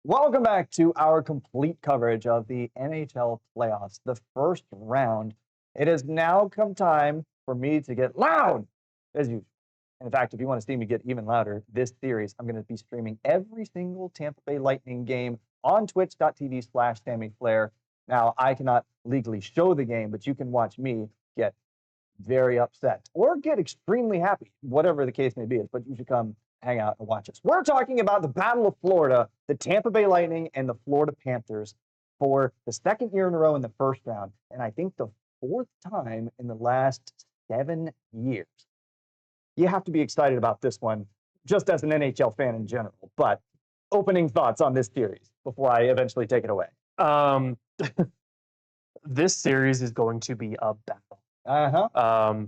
Welcome back to our complete coverage of the NHL playoffs, the first round. It has now come time for me to get loud, as usual. In fact, if you want to see me get even louder this series, I'm going to be streaming every single Tampa Bay Lightning game on twitch.tv/Sammy Flair. Now, I cannot legally show the game, but you can watch me get very upset or get extremely happy, whatever the case may be. But you should come hang out and watch us. We're talking about the Battle of Florida, the Tampa Bay Lightning and the Florida Panthers for the second year in a row in the first round, and I think the fourth time in the last 7 years. You have to be excited about this one, just as an NHL fan in general. But opening thoughts on this series before I eventually take it away. This series is going to be a battle. Uh-huh.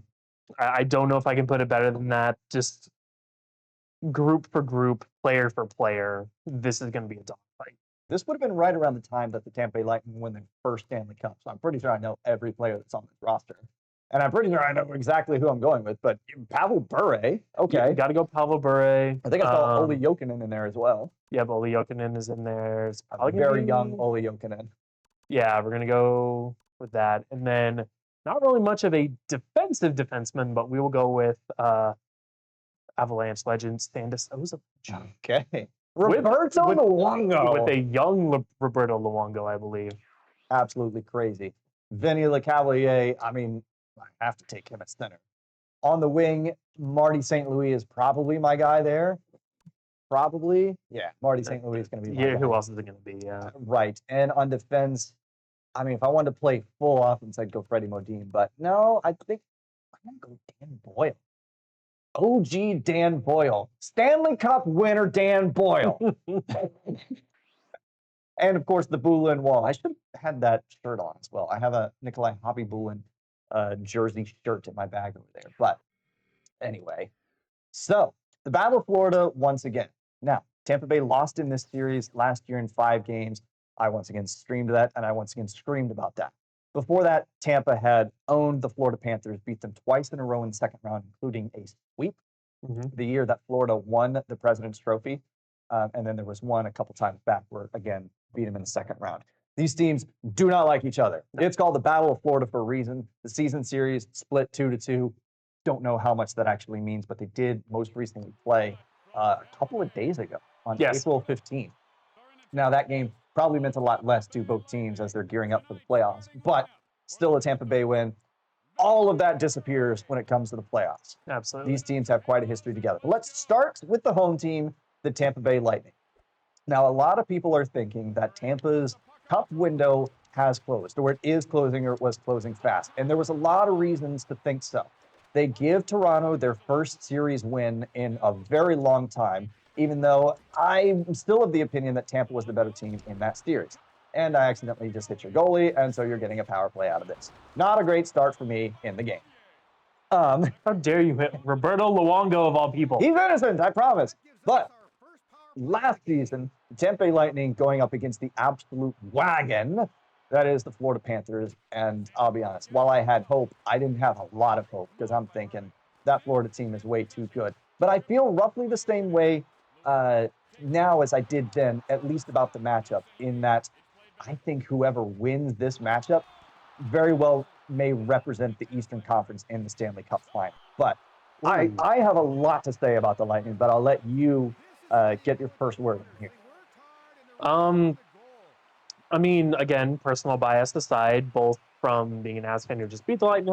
I don't know if I can put it better than that. Just group for group, player for player, this is going to be a dogfight. This would have been right around the time that the Tampa Bay Lightning won their first Stanley Cup. So I'm pretty sure I know every player that's on this roster. And I'm pretty sure I know exactly who I'm going with. But Pavel Bure, okay. You got to go Pavel Bure. I think I saw Olli Jokinen in there as well. Yeah, Olli Jokinen is in there. It's probably very young Olli Jokinen. Yeah, we're going to go with that. And then not really much of a defensive defenseman, but we will go with Avalanche legend Standis Oza. Okay. Roberto Luongo. With a young Roberto Luongo, I believe. Absolutely crazy. Vinny Lecavalier, I mean, I have to take him at center. On the wing, Marty St. Louis is probably my guy there. Probably. Yeah, Marty St. Louis is going to be my guy. Who else is it going to be? Yeah. Right. And on defense, I mean, if I wanted to play full offense, I'd go Freddie Modine. But no, I think I'm going to go Dan Boyle. OG Dan Boyle. Stanley Cup winner Dan Boyle. And, of course, the Bulin wall. I should have had that shirt on as well. I have a Nikolai Hobby-Bulin jersey shirt in my bag over there. But anyway, so the Battle of Florida once again. Now, Tampa Bay lost in this series last year in 5 games. I once again streamed that, and I once again screamed about that. Before that, Tampa had owned the Florida Panthers, beat them twice in a row in the second round, including a sweep. The year that Florida won the President's Trophy. And then there was one a couple times back where, again, beat them in the second round. These teams do not like each other. It's called the Battle of Florida for a reason. The season series split 2-2. Don't know how much that actually means, but they did most recently play a couple of days ago on April 15th. Now, that game probably meant a lot less to both teams as they're gearing up for the playoffs, but still a Tampa Bay win. All of that disappears when it comes to the playoffs. Absolutely. These teams have quite a history together. But let's start with the home team, the Tampa Bay Lightning. Now, a lot of people are thinking that Tampa's cup window has closed, or it is closing, or it was closing fast. And there was a lot of reasons to think so. They give Toronto their first series win in a very long time, even though I'm still of the opinion that Tampa was the better team in that series. And I accidentally just hit your goalie, and so you're getting a power play out of this. Not a great start for me in the game. How dare you hit Roberto Luongo of all people? He's innocent, I promise. But last season, the Tampa Bay Lightning going up against the absolute wagon that is the Florida Panthers. And I'll be honest, while I had hope, I didn't have a lot of hope because I'm thinking that Florida team is way too good. But I feel roughly the same way now as I did then, at least about the matchup, in that I think whoever wins this matchup very well may represent the Eastern Conference in the Stanley Cup final. But I have a lot to say about the Lightning, but I'll let you get your first word in here. I mean, again, personal bias aside, both from being an Avs fan who just beat the Lightning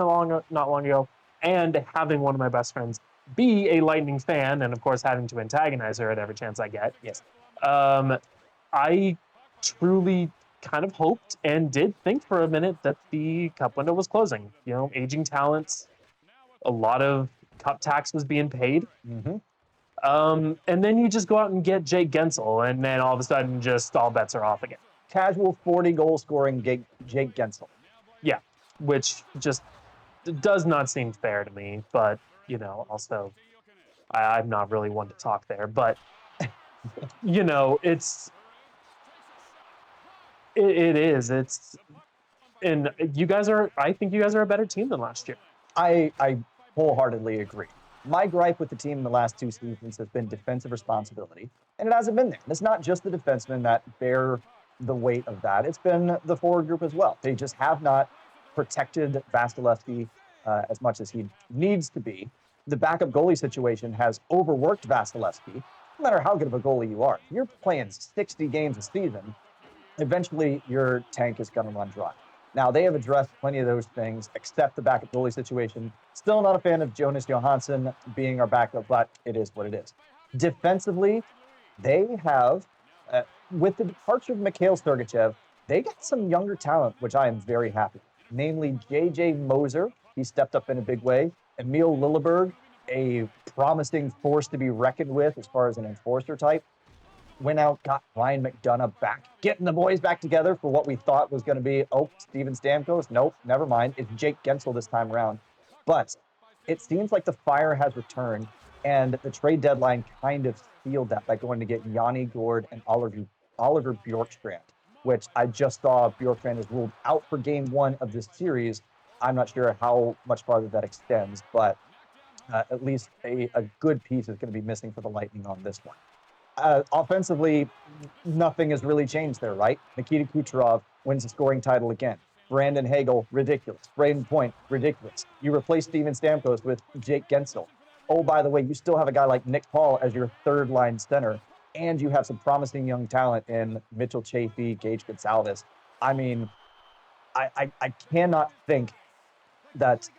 not long ago, and having one of my best friends be a Lightning fan, and of course having to antagonize her at every chance I get. Yes. I truly kind of hoped and did think for a minute that the cup window was closing. You know, aging talents, a lot of cup tax was being paid. And then you just go out and get Jake Gensel, and then all of a sudden just all bets are off again. Casual 40-goal scoring Jake Gensel. Yeah, which just does not seem fair to me, but, you know, also I'm not really one to talk there, but, you know, it is. And you guys are, I think you guys are a better team than last year. I wholeheartedly agree. My gripe with the team in the last 2 seasons has been defensive responsibility, and it hasn't been there. And it's not just the defensemen that bear the weight of that. It's been the forward group as well. They just have not protected Vasilevsky as much as he needs to be. The backup goalie situation has overworked Vasilevsky. No matter how good of a goalie you are, if you're playing 60 games a season, eventually your tank is going to run dry. Now, they have addressed plenty of those things, except the backup goalie situation. Still not a fan of Jonas Johansson being our backup, but it is what it is. Defensively, they have, with the departure of Mikhail Sergachev, they got some younger talent, which I am very happy with. Namely, J.J. Moser. He stepped up in a big way. Emil Lilleberg, a promising force to be reckoned with as far as an enforcer type. Went out, got Ryan McDonough back, getting the boys back together for what we thought was going to be, Steven Stamkos. Nope, never mind. It's Jake Gensel this time around. But it seems like the fire has returned, and the trade deadline kind of sealed that by going to get Yanni Gourde and Oliver Bjorkstrand, which I just saw Bjorkstrand is ruled out for game 1 of this series. I'm not sure how much farther that extends, but at least a good piece is going to be missing for the Lightning on this one. Offensively, nothing has really changed there, right? Nikita Kucherov wins the scoring title again. Brandon Hagel, ridiculous. Braden Point, ridiculous. You replace Steven Stamkos with Jake Gensel. Oh, by the way, you still have a guy like Nick Paul as your third-line center, and you have some promising young talent in Mitchell Chafee, Gage Gonzalez. I mean, I cannot think that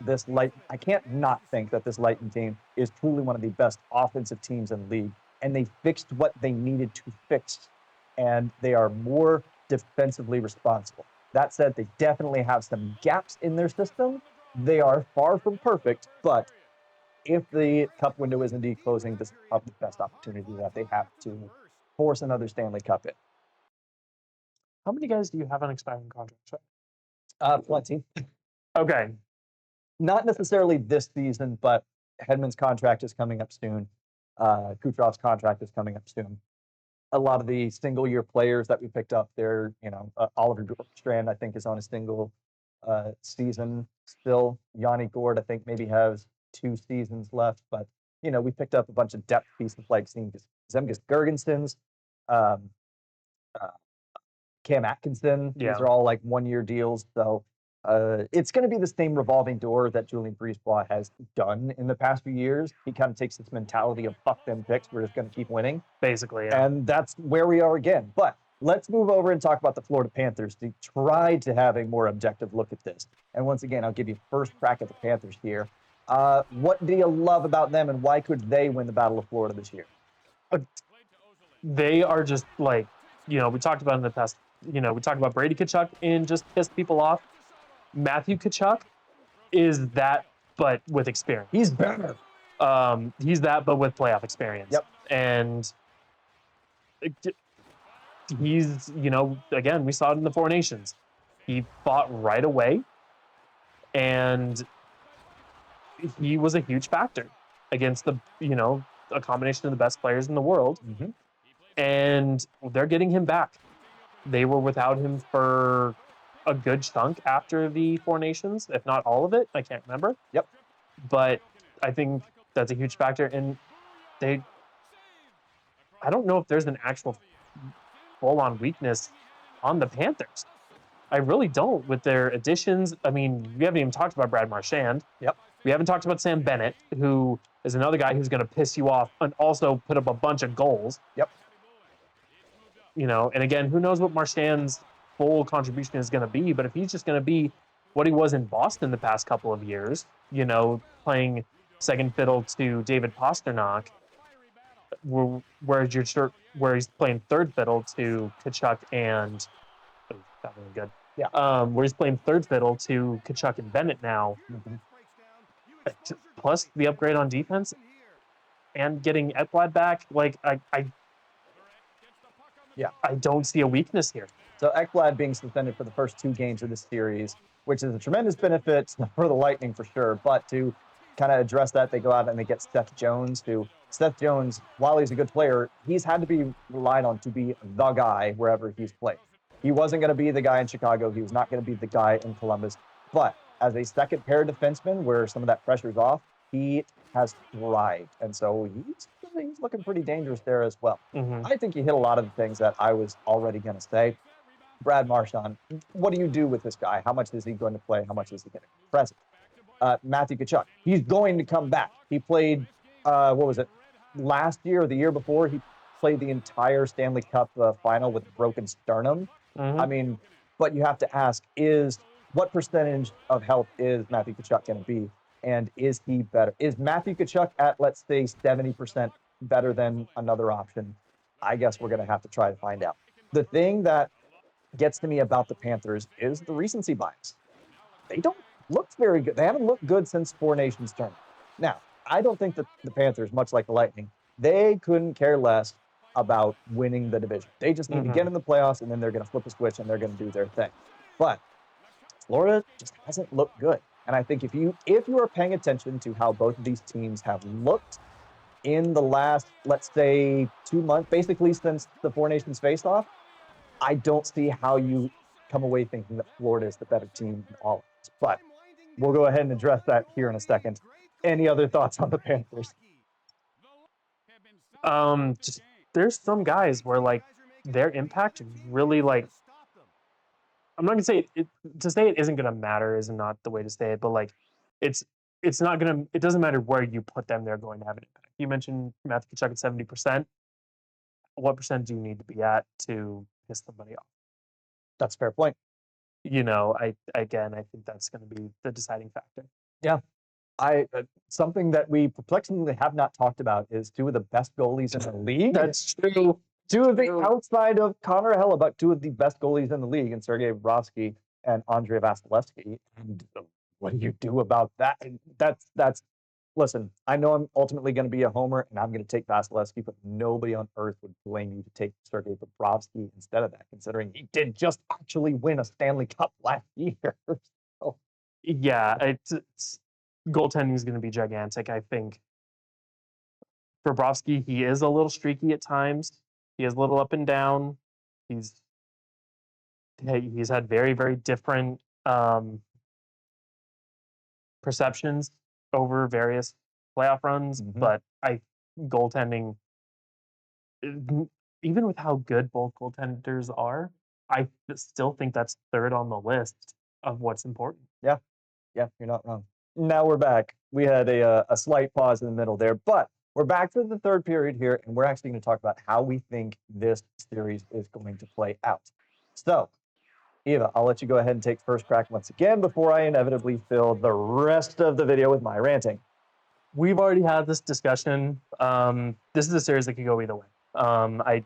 I can't not think that this Lightning team is truly one of the best offensive teams in the league. And they fixed what they needed to fix, and they are more defensively responsible. That said, they definitely have some gaps in their system. They are far from perfect, but if the cup window is indeed closing, this is probably the best opportunity that they have to force another Stanley Cup in. How many guys do you have on expiring contracts? Plenty. Okay. Not necessarily this season, but Hedman's contract is coming up soon. Kucherov's contract is coming up soon. A lot of the single-year players that we picked up there, Oliver Bjorkstrand, I think, is on a single season still. Yanni Gourde, I think, maybe has 2 seasons left. But, we picked up a bunch of depth pieces like Zemgus Girgensons, Cam Atkinson. Yeah. These are all like 1-year deals. So it's going to be the same revolving door that Julien Brisebois has done in the past few years. He kind of takes this mentality of fuck them picks, we're just going to keep winning. Basically, yeah. And that's where we are again. But let's move over and talk about the Florida Panthers to try to have a more objective look at this. And once again, I'll give you first crack at the Panthers here. What do you love about them, and why could they win the Battle of Florida this year? They are just like, we talked about in the past, we talked about Brady Tkachuk and just pissed people off. Matthew Tkachuk is that, but with experience. He's better. He's that, but with playoff experience. Yep. And he's, again, we saw it in the Four Nations. He fought right away, and he was a huge factor against a combination of the best players in the world. Mm-hmm. And they're getting him back. They were without him for a good chunk after the Four Nations, if not all of it. I can't remember. Yep. But I think that's a huge factor. And I don't know if there's an actual full-on weakness on the Panthers. I really don't with their additions. I mean, we haven't even talked about Brad Marchand. Yep. We haven't talked about Sam Bennett, who is another guy who's going to piss you off and also put up a bunch of goals. Yep. And again, who knows what Marchand's full contribution is going to be, but if he's just going to be what he was in Boston the past couple of years, playing second fiddle to David Pastrnak, where he's playing third fiddle to Tkachuk and that really good. Yeah. Where he's playing third fiddle to Tkachuk and Bennett now, plus the upgrade on defense and getting Ekblad back, I don't see a weakness here. So Ekblad being suspended for the first 2 games of this series, which is a tremendous benefit for the Lightning for sure. But to kind of address that, they go out and they get Seth Jones, while he's a good player, he's had to be relied on to be the guy wherever he's played. He wasn't going to be the guy in Chicago. He was not going to be the guy in Columbus. But as a second pair defenseman where some of that pressure's off, he has thrived. And so he's looking pretty dangerous there as well. Mhm. I think he hit a lot of the things that I was already going to say. Brad Marchand, what do you do with this guy? How much is he going to play? How much is he going to be present? Matthew Tkachuk, he's going to come back. He played, what was it, last year or the year before? He played the entire Stanley Cup final with a broken sternum. I mean, but you have to ask, what percentage of health is Matthew Tkachuk going to be? And is he better? Is Matthew Tkachuk at, let's say, 70% better than another option? I guess we're going to have to try to find out. The thing that gets to me about the Panthers is the recency bias. They don't look very good. They haven't looked good since Four Nations tournament. Now, I don't think that the Panthers, much like the Lightning, they couldn't care less about winning the division. They just need to get in the playoffs, and then they're going to flip a switch and they're going to do their thing. But Florida just hasn't looked good. And I think if you are paying attention to how both of these teams have looked in the last, let's say, 2 months, basically since the Four Nations face-off, I don't see how you come away thinking that Florida is the better team in all of this. But we'll go ahead and address that here in a second. Any other thoughts on the Panthers? Just there's some guys where like their impact really like I'm not gonna say it to say it isn't gonna matter is not the way to say it, but like it's not gonna it doesn't matter where you put them, they're going to have an impact. You mentioned Matthew Tkachuk at 70%. What percent do you need to be at to piss somebody off? That's a fair point. You know, I think that's going to be the deciding factor. Yeah. Something that we perplexingly have not talked about is two of the best goalies in the league. That's true. Two of the outside of Connor Hellebuck, two of the best goalies in the league, and Sergei Bobrovsky and Andrei Vasilevsky. And what do you do about that? That's listen, I know I'm ultimately going to be a homer, and I'm going to take Vasilevsky, but nobody on earth would blame you to take Sergei Bobrovsky instead of that, considering he did just actually win a Stanley Cup last year. So. Yeah, it's goaltending is going to be gigantic. I think for Bobrovsky, he is a little streaky at times. He is a little up and down. He's had very, very different perceptions over various playoff runs, but goaltending, even with how good both goaltenders are, I still think that's third on the list of what's important. Yeah, you're not wrong. Now we're back. We had a slight pause in the middle there, but we're back for the third period here, and we're actually going to talk about how we think this series is going to play out. So, Eva, I'll let you go ahead and take first crack once again before I inevitably fill the rest of the video with my ranting. We've already had this discussion. This is a series that could go either way. I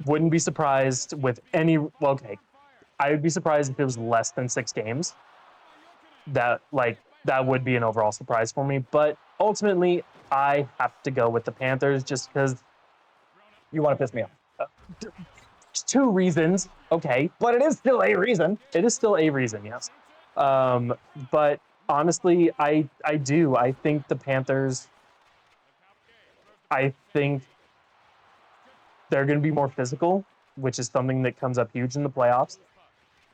wouldn't be surprised with any. Well, okay, I would be surprised if it was less than 6 games. That would be an overall surprise for me. But ultimately, I have to go with the Panthers just because. You want to piss me off? 2 reasons, okay. But it is still a reason. It is still a reason, yes. But honestly, I do. I think the Panthers, I think they're going to be more physical, which is something that comes up huge in the playoffs.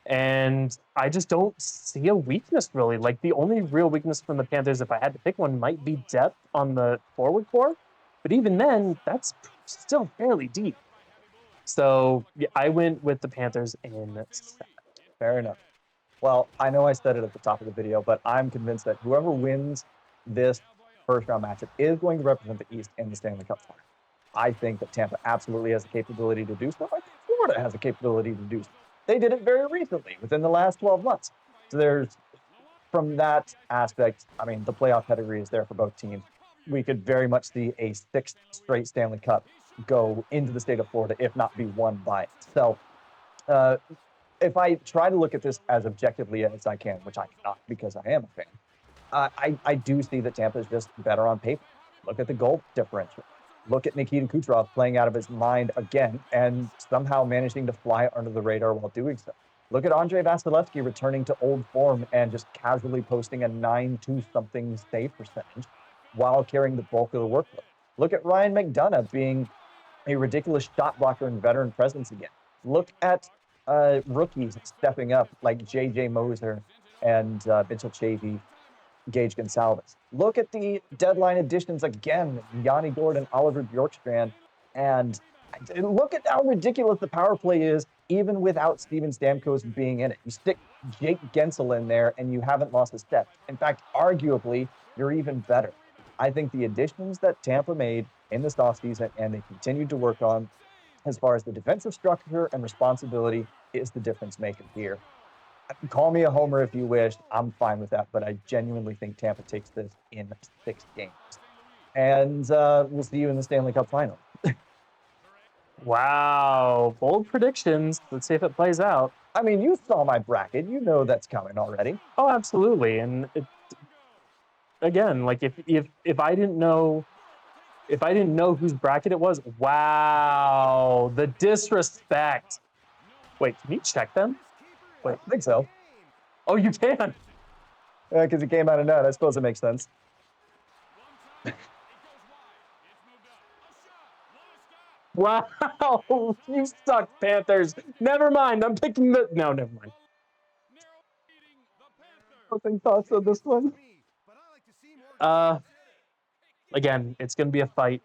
And I just don't see a weakness, really. Like, the only real weakness from the Panthers, if I had to pick one, might be depth on the forward core. But even then, that's still fairly deep. So yeah, I went with the Panthers in 7. Fair enough. Well, I know I said it at the top of the video, but I'm convinced that whoever wins this first round matchup is going to represent the East in the Stanley Cup final. I think that Tampa absolutely has the capability to do so. I think Florida has the capability to do so. They did it very recently, within the last 12 months. So from that aspect, I mean, the playoff pedigree is there for both teams. We could very much see a 6th straight Stanley Cup go into the state of Florida, if not be won by it. So if I try to look at this as objectively as I can, which I cannot because I am a fan, I do see that Tampa is just better on paper. Look at the goal differential. Look at Nikita Kucherov playing out of his mind again and somehow managing to fly under the radar while doing so. Look at Andrei Vasilevsky returning to old form and just casually posting a 9-2-something save percentage while carrying the bulk of the workload. Look at Ryan McDonough being a ridiculous shot blocker and veteran presence again. Look at rookies stepping up like J.J. Moser and Mitchell Chavey. Gage Gonsalves. Look at the deadline additions again, Yanni Gordon, Oliver Bjorkstrand, and look at how ridiculous the power play is, even without Steven Stamkos being in it. You stick Jake Gensel in there, and you haven't lost a step. In fact, arguably, you're even better. I think the additions that Tampa made in this offseason and they continued to work on as far as the defensive structure and responsibility is the difference maker here. Call me a homer if you wish. I'm fine with that, but I genuinely think Tampa takes this in 6 games. And we'll see you in the Stanley Cup final. Wow, bold predictions. Let's see if it plays out. I mean, you saw my bracket. You know that's coming already. Oh, absolutely. And again, like if I didn't know whose bracket it was, wow, the disrespect. Wait, can you check them? Wait, I think so. Oh, you can. Because it came out of none. I suppose it makes sense. Wow, you suck, Panthers. Never mind. I'm picking the. No, never mind. Closing thoughts on this one? Again, it's gonna be a fight.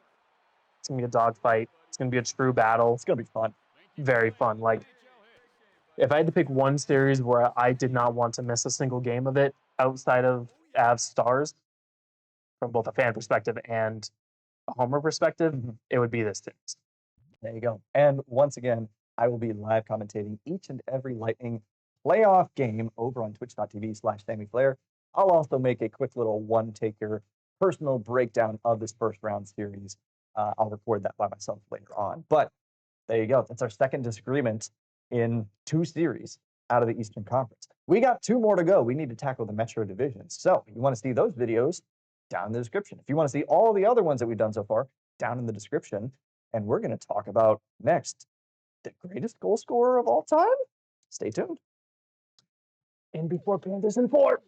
It's gonna be a dog fight. It's gonna be a true battle. It's gonna be fun. Very fun. Like, if I had to pick one series where I did not want to miss a single game of it outside of Avs Stars, from both a fan perspective and a homer perspective, it would be this series. There you go. And once again, I will be live commentating each and every Lightning playoff game over on twitch.tv/SammyFlair. I'll also make a quick little one-taker personal breakdown of this first round series. I'll record that by myself later on. But there you go. That's our second disagreement in 2 series out of the Eastern Conference. We got 2 more to go. We need to tackle the Metro divisions. So if you want to see those videos, down in the description. If you want to see all the other ones that we've done so far, down in the description. And we're going to talk about next the greatest goal scorer of all time. Stay tuned. And before Panthers in 4.